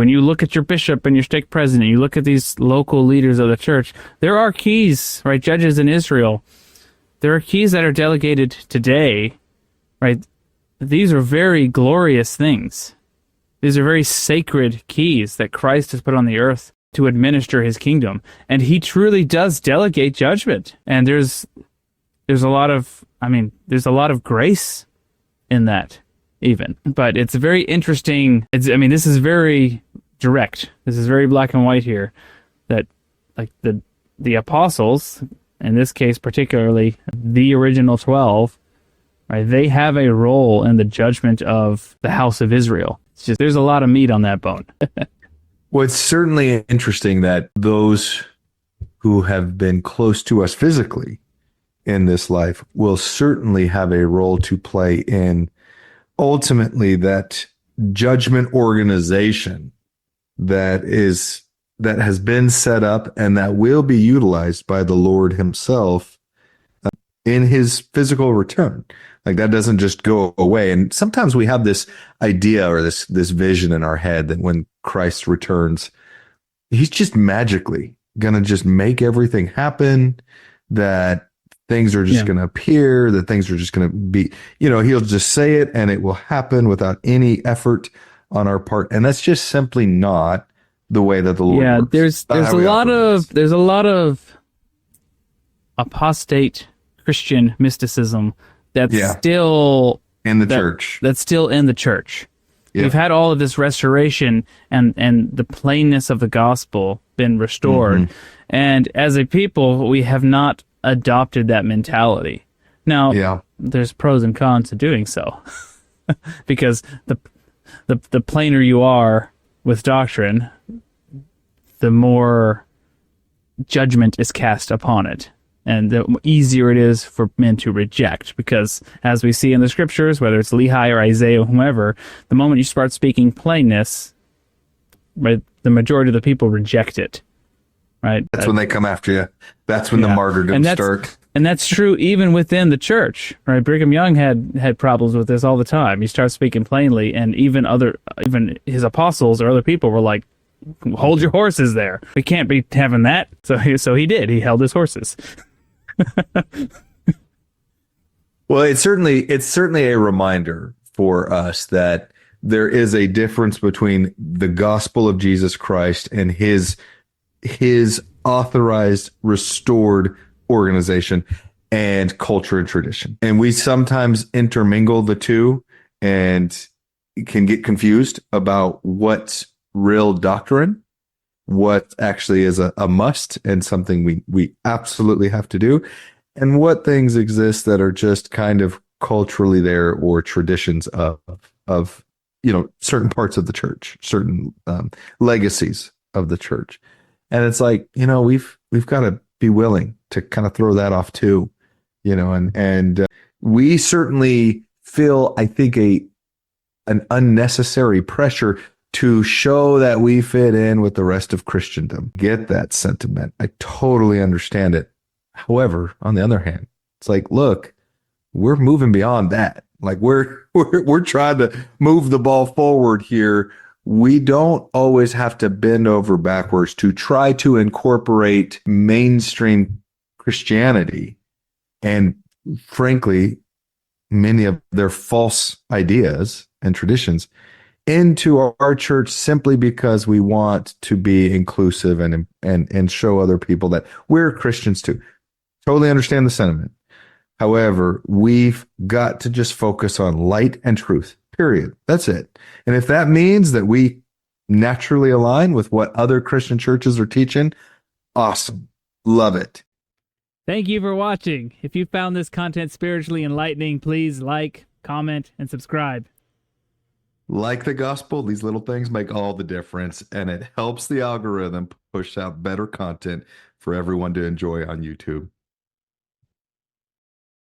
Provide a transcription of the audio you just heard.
When you look at your bishop and your stake president, you look at these local leaders of the church, there are keys, right? Judges in Israel, there are keys that are delegated today, right? These are very glorious things. These are very sacred keys that Christ has put on the earth to administer his kingdom. And he truly does delegate judgment. And there's a lot of grace in that even. But it's very interesting. This is very direct. This is very black and white here, that like the apostles, in this case particularly the original 12, right, they have a role in the judgment of the house of Israel. It's just, there's a lot of meat on that bone. Well, it's certainly interesting that those who have been close to us physically in this life will certainly have a role to play in ultimately that judgment organization that has been set up and that will be utilized by the Lord himself in his physical return. Like, that doesn't just go away. And sometimes we have this idea or this vision in our head that when Christ returns, he's just magically going to just make everything happen, that things are just going to appear, that things are just going to be, he'll just say it and it will happen without any effort on our part. And that's just simply not the way that the Lord works. There's a lot of apostate Christian mysticism that's still in the church. That's still in the church. Yeah. We've had all of this restoration and the plainness of the gospel been restored. Mm-hmm. And as a people, we have not adopted that mentality. Now, there's pros and cons to doing so. Because the plainer you are with doctrine, the more judgment is cast upon it. And the easier it is for men to reject, because as we see in the scriptures, whether it's Lehi or Isaiah or whomever, the moment you start speaking plainness, right, the majority of the people reject it. Right? That's when they come after you. That's when the martyrdom start. And that's true even within the church. Right? Brigham Young had problems with this all the time. He starts speaking plainly, and even his apostles or other people were like, "Hold your horses there. We can't be having that." So he did. He held his horses. Well, it's certainly a reminder for us that there is a difference between the gospel of Jesus Christ and his authorized, restored organization and culture and tradition. And we sometimes intermingle the two and can get confused about what's real doctrine, what actually is a must and something we absolutely have to do, and what things exist that are just kind of culturally there or traditions of certain parts of the church, certain legacies of the church. And it's like, we've got to be willing to kind of throw that off too, and we certainly feel, I think, an unnecessary pressure to show that we fit in with the rest of Christendom. Get that sentiment. I totally understand it. However, on the other hand, it's like, look, we're moving beyond that. Like we're trying to move the ball forward here. We don't always have to bend over backwards to try to incorporate mainstream Christianity and, frankly, many of their false ideas and traditions into our church simply because we want to be inclusive and show other people that we're Christians too. Totally understand the sentiment. However, we've got to just focus on light and truth, period. That's it. And if that means that we naturally align with what other Christian churches are teaching, awesome. Love it. Thank you for watching. If you found this content spiritually enlightening, please like, comment, and subscribe. Like the gospel, these little things make all the difference, and it helps the algorithm push out better content for everyone to enjoy on YouTube.